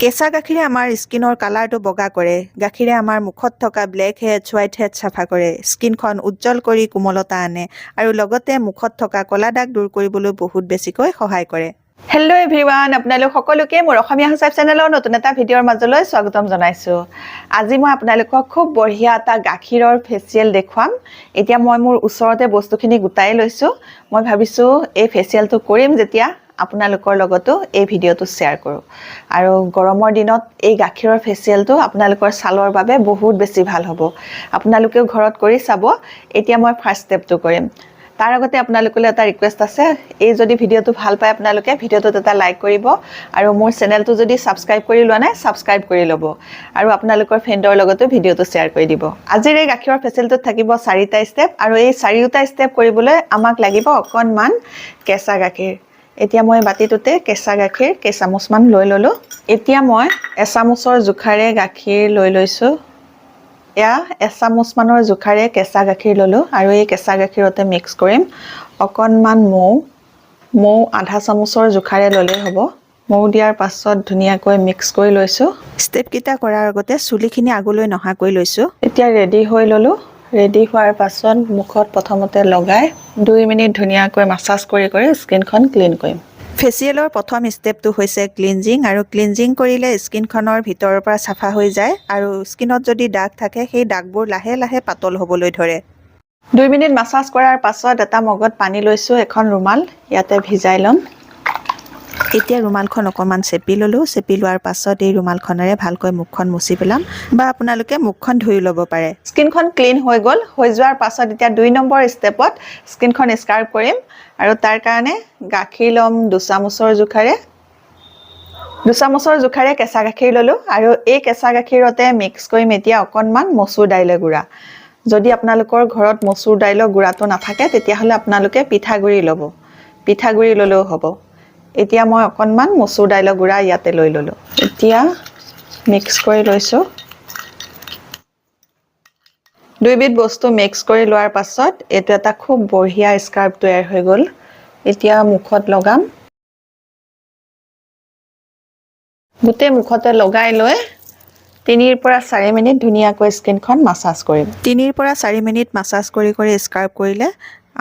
কেঁচা গাখীৰে আমাৰ স্কিনৰ কালাৰটো বগা কৰে। গাখীৰে আমাৰ মুখত থকা ব্লেক হেডছ, হোৱাইট হেডছ চাফা কৰে। স্কিনখন উজ্জ্বল কৰি কোমলতা আনে আৰু লগতে মুখত থকা ক'লা দাগ দূৰ কৰিবলৈ বহুত বেছিকৈ সহায় কৰে। হেল্ল' এভৰিৱান, আপোনালোক সকলোকে মোৰ অসমীয়া হোচাপ চেনেলৰ নতুন এটা ভিডিঅ'ৰ মাজলৈ স্বাগতম জনাইছোঁ। আজি মই আপোনালোকক খুব বঢ়িয়া এটা গাখীৰৰ ফেচিয়েল দেখুৱাম। এতিয়া মই মোৰ ওচৰতে বস্তুখিনি গোটাই লৈছোঁ। মই ভাবিছোঁ এই ফেচিয়েলটো কৰিম যেতিয়া আপোনালোকৰ লগতো এই ভিডিঅ'টো শ্বেয়াৰ কৰোঁ। আৰু গৰমৰ দিনত এই গাখীৰৰ ফেচিয়েলটো আপোনালোকৰ ছালৰ বাবে বহুত বেছি ভাল হ'ব। আপোনালোকেও ঘৰত কৰি চাব। এতিয়া মই ফাৰ্ষ্ট ষ্টেপটো কৰিম। তাৰ আগতে আপোনালোকলৈ এটা ৰিকুৱেষ্ট আছে, এই যদি ভিডিঅ'টো ভাল পায় আপোনালোকে ভিডিঅ'টোত এটা লাইক কৰিব আৰু মোৰ চেনেলটো যদি ছাবস্ক্ৰাইব কৰি লোৱা নাই ছাবস্ক্ৰাইব কৰি ল'ব আৰু আপোনালোকৰ ফ্ৰেণ্ডৰ লগতো ভিডিঅ'টো শ্বেয়াৰ কৰি দিব। আজিৰ এই গাখীৰৰ ফেচিয়েলটোত থাকিব 4টা ষ্টেপ আৰু এই 4টা ষ্টেপ কৰিবলৈ আমাক লাগিব অকণমান কেঁচা গাখীৰ। এতিয়া মই বাতিটোতে কেঁচা গাখীৰ কেইচামুচমান লৈ ল'লোঁ। এতিয়া মই এচামুচৰ জোখাৰে গাখীৰ লৈ লৈছোঁ। এয়া এচামুচমানৰ জোখাৰে কেঁচা গাখীৰ ল'লোঁ আৰু এই কেঁচা গাখীৰতে মিক্স কৰিম অকণমান মৌ আধা চামুচৰ জোখাৰে ল'লেই হ'ব। মৌ দিয়াৰ পাছত ধুনীয়াকৈ মিক্স কৰি লৈছোঁ। ষ্টেপকেইটা কৰাৰ আগতে চুলিখিনি আগলৈ নহাকৈ লৈছোঁ। এতিয়া ৰেডি হৈ ল'লোঁ। ৰেডি হোৱাৰ পাছত মুখত প্ৰথমতে লগাই 2 মিনিট ধুনীয়াকৈ মাছাজ কৰি স্কিনখন ক্লিন কৰিম। ফেচিয়েলৰ প্ৰথম ষ্টেপটো হৈছে ক্লিনজিং, আৰু ক্লিনজিং কৰিলে স্কিনখনৰ ভিতৰৰ পৰা চাফা হৈ যায় আৰু স্কিনত যদি দাগ থাকে সেই দাগবোৰ লাহে লাহে পাতল হ'বলৈ ধৰে। 2 মিনিট মাছাজ কৰাৰ পাছত এটা মগত পানী লৈছোঁ, এখন ৰুমাল ইয়াতে ভিজাই ল'ম। এতিয়া ৰুমালখন অকণমান চেপি ল'লোঁ। চেপি লোৱাৰ পাছত এই ৰুমালখনেৰে ভালকৈ মুখখন মুচি পেলাম বা আপোনালোকে মুখখন ধুই ল'ব পাৰে। স্কিনখন ক্লিন হৈ গ'ল। হৈ যোৱাৰ পাছত এতিয়া 2 নম্বৰ ষ্টেপত স্কিনখন স্ক্ৰাব কৰিম আৰু তাৰ কাৰণে গাখীৰ ল'ম 2 চামুচৰ জোখাৰে। 2 চামুচৰ জোখাৰে কেঁচা গাখীৰ ল'লোঁ আৰু এই কেঁচা গাখীৰতে মিক্স কৰিম এতিয়া অকণমান মচুৰ দাইলৰ গুড়া। যদি আপোনালোকৰ ঘৰত মচুৰ দাইলৰ গুড়াটো নাথাকে তেতিয়াহ'লে আপোনালোকে পিঠাগুড়ি ল'ব। পিঠাগুড়ি ল'লেও হ'ব। এতিয়া মই অকণমান মচুৰ দাইলৰ গুড়া ইয়াতে লৈ ল'লোঁ। এতিয়া মিক্স কৰি লৈছোঁ। 2 বিধ বস্তু মিক্স কৰি লোৱাৰ পাছত এইটো এটা খুব বঢ়িয়া স্কাৰ্ফ তৈয়াৰ হৈ গ'ল। এতিয়া মুখত লগাম। গোটেই মুখতে লগাই লৈ 3 পৰা 4 মিনিট ধুনীয়াকৈ স্কিনখন মাছাজ কৰিম। 3 পৰা 4 মিনিট মাছাজ কৰি স্ক্ৰাব কৰিলে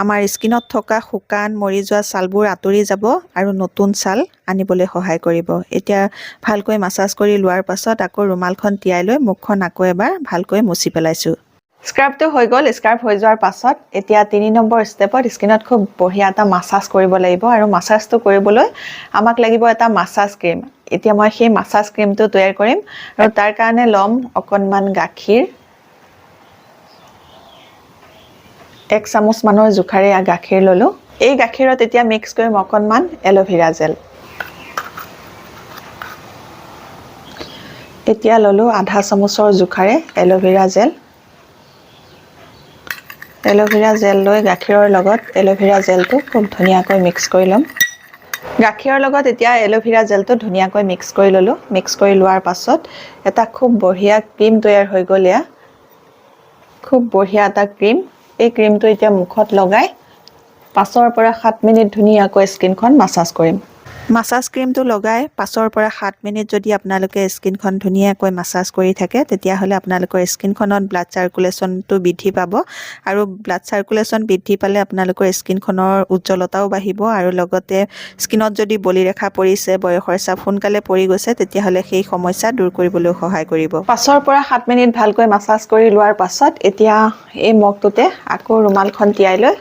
আমাৰ স্কিনত থকা শুকান মৰি যোৱা ছালবোৰ আঁতৰি যাব আৰু নতুন ছাল আনিবলৈ সহায় কৰিব। এতিয়া ভালকৈ মাছাজ কৰি লোৱাৰ পাছত আকৌ ৰুমালখন তিয়াই লৈ মুখখন আকৌ এবাৰ ভালকৈ মুচি পেলাইছোঁ। স্ক্ৰাবটো হৈ গ'ল। স্ক্ৰাব হৈ যোৱাৰ পাছত এতিয়া 3 নম্বৰ ষ্টেপত স্কিনত খুব বঢ়িয়া এটা মাছাজ কৰিব লাগিব আৰু মাছাজটো কৰিবলৈ আমাক লাগিব এটা মাছাজ ক্ৰীম। এতিয়া মই সেই মাছাজ ক্ৰীমটো তৈয়াৰ কৰিম আৰু তাৰ কাৰণে ল'ম অকণমান গাখীৰ। 1 চামুচমানৰ জোখাৰে গাখীৰ ল'লোঁ। এই গাখীৰত এতিয়া মিক্স কৰিম অকণমান এল'ভেৰা জেল। এতিয়া ল'লোঁ আধা চামুচৰ জোখাৰে এল'ভেৰা জেল। এল'ভেৰা জেল লৈ গাখীৰৰ লগত এল'ভেৰা জেলটো খুব ধুনীয়াকৈ মিক্স কৰি ল'ম। গাখীৰৰ লগত এতিয়া এল'ভেৰা জেলটো ধুনীয়াকৈ মিক্স কৰি ল'লোঁ। মিক্স কৰি লোৱাৰ পাছত এটা খুব বঢ়িয়া ক্ৰীম তৈয়াৰ হৈ গ'ল। এয়া খুব বঢ়িয়া এটা ক্ৰীম। এই ক্ৰীমটো এতিয়া মুখত লগাই 5 পৰা 7 মিনিট ধুনীয়াকৈ স্কিনখন মাছাজ কৰিম। মাছাজ ক্ৰীমটো লগাই 5 পৰা 7 মিনিট যদি আপোনালোকে স্কিনখন ধুনীয়াকৈ মাছাজ কৰি থাকে তেতিয়াহ'লে আপোনালোকৰ স্কিনখনত ব্লাড চাৰ্কুলেশ্যনটো বৃদ্ধি পাব আৰু ব্লাড চাৰ্কুলেশ্যন বৃদ্ধি পালে আপোনালোকৰ স্কিনখনৰ উজ্জ্বলতাও বাঢ়িব আৰু লগতে স্কিনত যদি বলিৰেখা পৰিছে, বয়সৰ চাপ সোনকালে পৰি গৈছে তেতিয়াহ'লে সেই সমস্যা দূৰ কৰিবলৈ সহায় কৰিব। 5 পৰা 7 মিনিট ভালকৈ মাছাজ কৰি লোৱাৰ পাছত এতিয়া এই মগটোতে আকৌ ৰুমালখন তিয়াই লৈ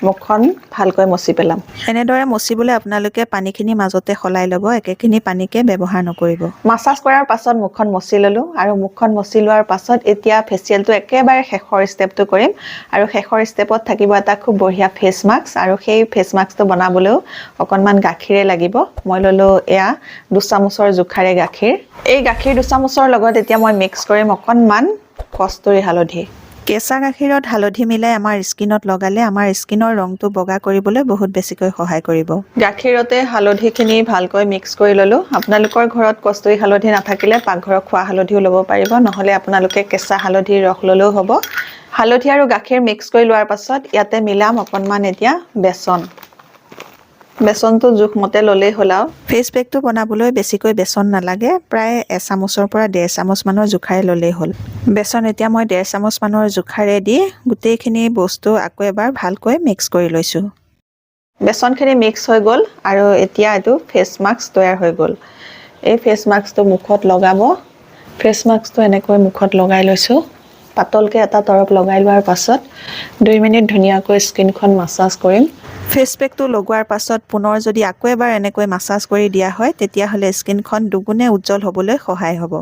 মুখখন ভালকৈ মচি পেলাম। এনেদৰে মচিবলৈ আপোনালোকে পানীখিনি মাজতে সলাই ল'ব, একেখিনি পানীকে ব্যৱহাৰ নকৰিব। মাছাজ কৰাৰ পাছত মুখখন মচি ল'লোঁ আৰু মুখখন মচি লোৱাৰ পাছত এতিয়া ফেচিয়েলটো একেবাৰে শেষৰ ষ্টেপটো কৰিম আৰু শেষৰ ষ্টেপত থাকিব এটা খুব বঢ়িয়া ফেচ মাস্ক আৰু সেই ফেচ মাস্কটো বনাবলৈও অকণমান গাখীৰে লাগিব। মই ল'লোঁ এয়া 2 চামুচৰ জোখাৰে গাখীৰ। এই গাখীৰ 2 চামুচৰ লগত এতিয়া মই মিক্স কৰিম অকণমান কষ্টুৰি হালধি। কেঁচা গাখীৰত হালধি মিলাই আমাৰ স্কিনত লগালে আমাৰ স্কিনৰ ৰংটো বগা কৰিবলৈ বহুত বেছিকৈ সহায় কৰিব। গাখীৰতে হালধিখিনি ভালকৈ মিক্স কৰি ল'লোঁ। আপোনালোকৰ ঘৰত কষ্টুৰি হালধি নাথাকিলে পাকঘৰৰ খোৱা হালধিও ল'ব পাৰিব, নহ'লে আপোনালোকে কেঁচা হালধিৰ ৰস ল'লেও হ'ব। হালধি আৰু গাখীৰ মিক্স কৰি লোৱাৰ পাছত ইয়াতে মিলাম অকণমান এতিয়া বেচন। বেচনটো জোখমতে ল'লেই হ'ল আৰু ফেচ পেকটো বনাবলৈ বেছিকৈ বেচন নালাগে প্ৰায় 1 চামুচৰ পৰা 1.5 চামুচ মানৰ জোখাৰে ল'লেই হ'ল বেচন এতিয়া মই 1.5 চামুচ মানৰ জোখাৰে দি গোটেইখিনি বস্তু আকৌ এবাৰ ভালকৈ মিক্স কৰি লৈছোঁ বেচনখিনি মিক্স হৈ গ'ল আৰু এতিয়া এইটো ফেচ মাস্ক তৈয়াৰ হৈ গ'ল এই ফেচ মাস্কটো মুখত লগাব ফেচ মাস্কটো এনেকৈ মুখত লগাই লৈছোঁ পাতলকৈ এটা তৰপ লগাই লোৱাৰ পাছত 2 মিনিট ধুনীয়াকৈ স্কিনখন মাছাজ কৰিম ফেচ পেকটো লগোৱাৰ পাছত পুনৰ যদি আকৌ এবাৰ এনেকৈ মাছাজ কৰি দিয়া হয় তেতিয়াহ'লে স্কিনখন দুগুণে উজ্জ্বল হ'বলৈ সহায় হ'ব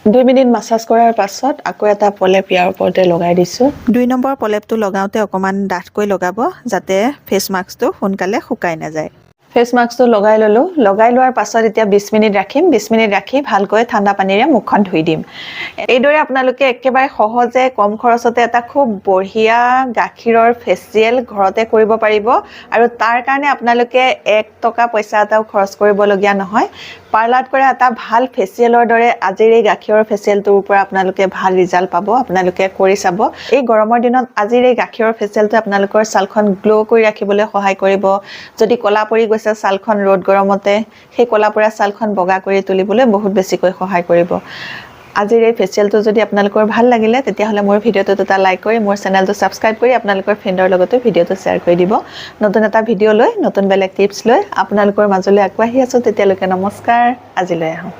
2 মিনিট মাছাজ কৰাৰ পাছত আকৌ এটা পলেপ ইয়াৰ ওপৰতে লগাই দিছোঁ 2 নম্বৰ পলেপটো লগাওঁতে অকণমান ডাঠকৈ লগাব যাতে ফেচ মাস্কটো সোনকালে শুকাই নাযায় ফেচ মাস্কটো লগাই ল'লোঁ লগাই লোৱাৰ পাছত এতিয়া 20 মিনিট ৰাখিম 20 মিনিট ৰাখি ভালকৈ ঠাণ্ডা পানীৰে মুখখন ধুই দিম এইদৰে আপোনালোকে একেবাৰে সহজে কম খৰচতে এটা খুব বঢ়িয়া গাখীৰৰ ফেচিয়েল ঘৰতে কৰিব পাৰিব আৰু তাৰ কাৰণে আপোনালোকে 1 টকা পইচা এটাও খৰচ কৰিবলগীয়া নহয় পাৰ্লাৰত কৰা এটা ভাল ফেচিয়েলৰ দৰে আজিৰ এই গাখীৰৰ ফেচিয়েলটোৰ পৰা আপোনালোকে ভাল ৰিজাল্ট পাব আপোনালোকে কৰি চাব এই গৰমৰ দিনত আজিৰ এই গাখীৰৰ ফেচিয়েলটো আপোনালোকৰ ছালখন গ্লো কৰি ৰাখিবলৈ সহায় কৰিব যদি কলা পৰি গৈছে ছালখন ৰ'দ গৰমতে সেই কলা পৰা ছালখন বগা কৰি তুলিবলৈ বহুত বেছিকৈ সহায় কৰিব আজিৰ এই ফেচিয়েলটো যদি আপোনালোকৰ ভাল লাগিলে তেতিয়াহ'লে মোৰ ভিডিঅ'টো এটা লাইক কৰি মোৰ চেনেলটো ছাবস্ক্ৰাইব কৰি আপোনালোকৰ ফ্ৰেণ্ডৰ লগতে ভিডিঅ'টো শ্বেয়াৰ কৰি দিব নতুন এটা ভিডিঅ' লৈ নতুন বেলেগ টিপছ লৈ আপোনালোকৰ মাজলৈ আগবাঢ়ি আছোঁ তেতিয়ালৈকে নমস্কাৰ আজিলৈ আহোঁ